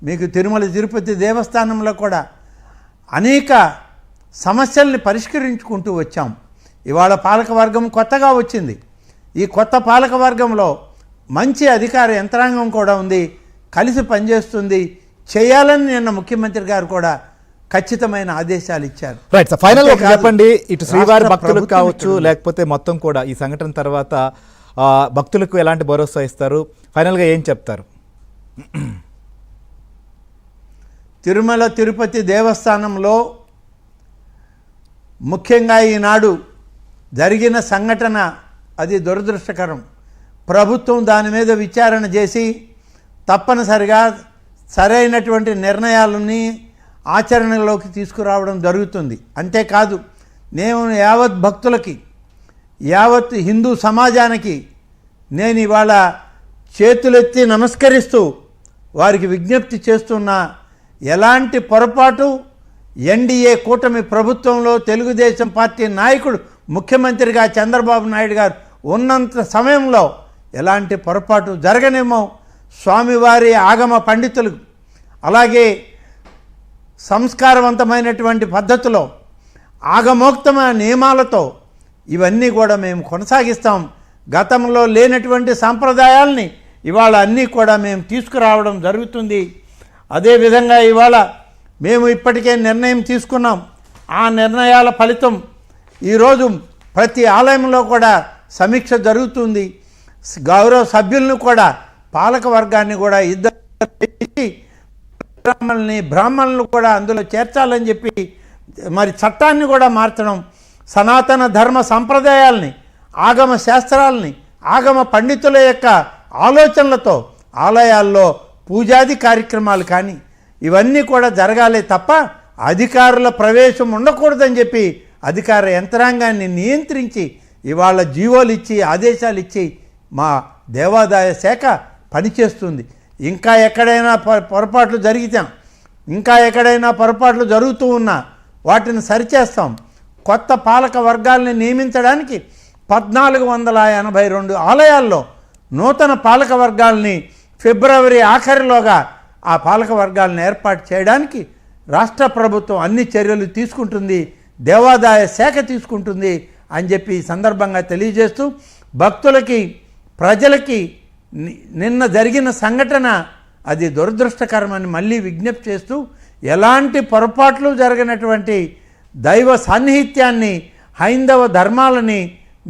మీకు తిరుమల తిరుపతి దేవస్థానంలో కూడా అనేక సమస్యల్ని పరిష్కరించుకుంటూ వచ్చాం. ఇవాళ పాలకవర్గం కొత్తగా వచ్చింది. ఈ కొత్త పాలకవర్గంలో మంచి అధికార యంత్రాంగం కూడా ఉంది, కలిసి పనిచేస్తుంది, చేయాలని నిన్న ముఖ్యమంత్రి గారు కూడా ఖచ్చితమైన ఆదేశాలు ఇచ్చారు. రైట్ సార్, ఫైనల్ గా చెప్పండి, ఇటు శ్రీవారి భక్తులకు కావచ్చు లేకపోతే మొత్తం కూడా ఈ సంఘటన తర్వాత భక్తులకు ఎలాంటి భరోసా ఇస్తారు, ఫైనల్గా ఏం చెప్తారు? తిరుమల తిరుపతి దేవస్థానంలో ముఖ్యంగా ఈనాడు జరిగిన సంఘటన అది దురదృష్టకరం. ప్రభుత్వం దాని మీద విచారణ చేసి తప్పనిసరిగా సరైనటువంటి నిర్ణయాలని ఆచరణలోకి తీసుకురావడం జరుగుతుంది. అంతేకాదు, నేను యావత్ భక్తులకి, యావత్ హిందూ సమాజానికి నేను ఇవాళ చేతులెత్తి నమస్కరిస్తూ వారికి విజ్ఞప్తి చేస్తున్నా, ఎలాంటి పొరపాటు ఎన్డీఏ కూటమి ప్రభుత్వంలో తెలుగుదేశం పార్టీ నాయకుడు ముఖ్యమంత్రిగా చంద్రబాబు నాయుడు గారు ఉన్నంత సమయంలో ఎలాంటి పొరపాటు జరగనేమో. స్వామివారి ఆగమ పండితులు అలాగే సంస్కారవంతమైనటువంటి పద్ధతిలో ఆగమోక్తమైన నియమాలతో ఇవన్నీ కూడా మేము కొనసాగిస్తాం. గతంలో లేనటువంటి సాంప్రదాయాల్ని ఇవాళ అన్నీ కూడా మేము తీసుకురావడం జరుగుతుంది. అదేవిధంగా ఇవాళ మేము ఇప్పటికే నిర్ణయం తీసుకున్నాం. ఆ నిర్ణయాల ఫలితం ఈరోజు ప్రతి ఆలయంలో కూడా సమీక్ష జరుగుతుంది. గౌరవ సభ్యులను కూడా పాలక వర్గాన్ని కూడా ఇద్దరు బ్రాహ్మణులను కూడా అందులో చేర్చాలని చెప్పి మరి చట్టాన్ని కూడా మార్చడం, సనాతన ధర్మ సంప్రదాయాల్ని, ఆగమ శాస్త్రాలని, ఆగమ పండితుల యొక్క ఆలోచనలతో ఆలయాల్లో పూజాది కార్యక్రమాలు కానీ ఇవన్నీ కూడా జరగాలి తప్ప అధికారుల ప్రవేశం ఉండకూడదని చెప్పి అధికార యంత్రాంగాన్ని నియంత్రించి ఇవాళ జీవోలు ఇచ్చి ఆదేశాలు ఇచ్చి మా దేవాదాయ శాఖ పనిచేస్తుంది. ఇంకా ఎక్కడైనా పొరపాట్లు జరిగితే, ఇంకా ఎక్కడైనా పొరపాట్లు జరుగుతూ ఉన్నా వాటిని సరిచేస్తాం. కొత్త పాలక వర్గాల్ని నియమించడానికి 1482 ఆలయాల్లో నూతన పాలక వర్గాల్ని ఫిబ్రవరి ఆఖరిలోగా ఆ పాలక వర్గాలను ఏర్పాటు చేయడానికి రాష్ట్ర ప్రభుత్వం అన్ని చర్యలు తీసుకుంటుంది, దేవాదాయ శాఖ తీసుకుంటుంది అని చెప్పి ఈ సందర్భంగా తెలియజేస్తూ, భక్తులకి ప్రజలకి నిన్న జరిగిన సంఘటన అది దురదృష్టకరమని మళ్ళీ విజ్ఞప్తి చేస్తూ, ఎలాంటి పొరపాట్లు జరగనటువంటి దైవ సాన్నిహిత్యాన్ని, హైందవ ధర్మాలని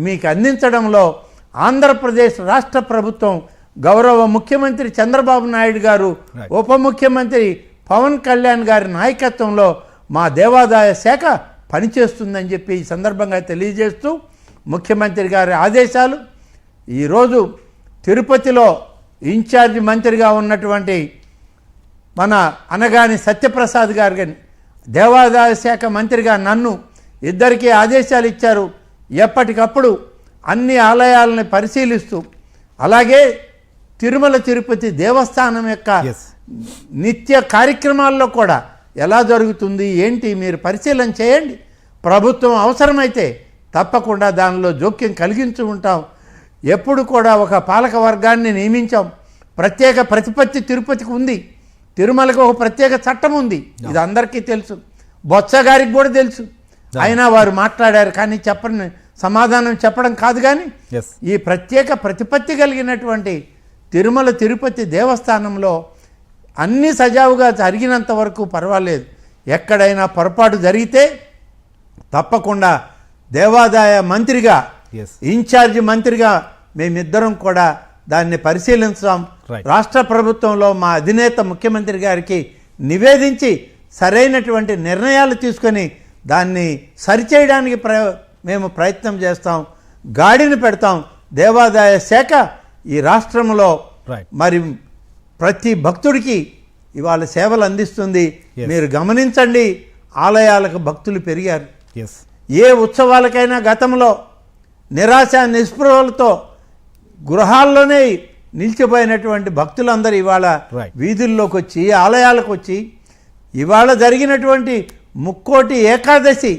మీకు అందించడంలో ఆంధ్రప్రదేశ్ రాష్ట్ర ప్రభుత్వం, గౌరవ ముఖ్యమంత్రి చంద్రబాబు నాయుడు గారు, ఉప ముఖ్యమంత్రి పవన్ కళ్యాణ్ గారి నాయకత్వంలో మా దేవాదాయ శాఖ పనిచేస్తుందని చెప్పి ఈ సందర్భంగా తెలియజేస్తూ, ముఖ్యమంత్రి గారి ఆదేశాలు ఈరోజు తిరుపతిలో ఇన్ఛార్జి మంత్రిగా ఉన్నటువంటి మన అనగాని సత్యప్రసాద్ గారు కానీ దేవాదాయ శాఖ మంత్రిగా నన్ను ఇద్దరికీ ఆదేశాలు ఇచ్చారు. ఎప్పటికప్పుడు అన్ని ఆలయాలని పరిశీలిస్తూ, అలాగే తిరుమల తిరుపతి దేవస్థానం యొక్క నిత్య కార్యక్రమాల్లో కూడా ఎలా జరుగుతుంది ఏంటి మీరు పరిశీలన చేయండి. ప్రభుత్వం అవసరమైతే తప్పకుండా దానిలో జోక్యం కలిగించు ఉంటాం. ఎప్పుడు కూడా ఒక పాలక వర్గాన్ని నియమించాం. ప్రత్యేక ప్రతిపత్తి తిరుపతికి ఉంది, తిరుమలకు ఒక ప్రత్యేక చట్టం ఉంది, ఇది అందరికీ తెలుసు, బొత్స గారికి కూడా తెలుసు. అయినా వారు మాట్లాడారు, కానీ సమాధానం చెప్పడం కాదు. కానీ ఈ ప్రత్యేక ప్రతిపత్తి కలిగినటువంటి తిరుమల తిరుపతి దేవస్థానంలో అన్ని సజావుగా జరిగినంత వరకు పర్వాలేదు. ఎక్కడైనా పొరపాటు జరిగితే తప్పకుండా దేవాదాయ మంత్రిగా, ఇన్ఛార్జి మంత్రిగా మేమిద్దరం కూడా దాన్ని పరిశీలించాం. రాష్ట్ర ప్రభుత్వంలో మా అధినేత ముఖ్యమంత్రి గారికి నివేదించి సరైనటువంటి నిర్ణయాలు తీసుకొని దాన్ని సరిచేయడానికి మేము ప్రయత్నం చేస్తాం, గాడిని పెడతాం. దేవాదాయ శాఖ ఈ రాష్ట్రంలో మరి ప్రతి భక్తుడికి ఇవాళ సేవలు అందిస్తుంది. మీరు గమనించండి, ఆలయాలకు భక్తులు పెరిగారు. ఏ ఉత్సవాలకైనా గతంలో నిరాశ నిస్పృహలతో గృహాల్లోనే నిలిచిపోయినటువంటి భక్తులందరూ ఇవాళ వీధుల్లోకి వచ్చి, ఆలయాలకు వచ్చి, ఇవాళ జరిగినటువంటి ముక్కోటి ఏకాదశి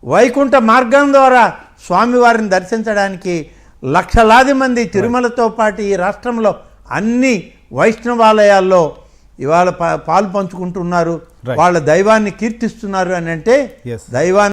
వైకుంఠ మార్గం ద్వారా స్వామివారిని దర్శించడానికి లక్షలాది మంది తిరుమలతో పాటు ఈ రాష్ట్రంలో అన్ని వైష్ణవాలయాల్లో ఇవాళ పాలు పంచుకుంటున్నారు, Right. వాళ్ళ దైవాన్ని కీర్తిస్తున్నారు అని అంటే Yes. దైవాన్ని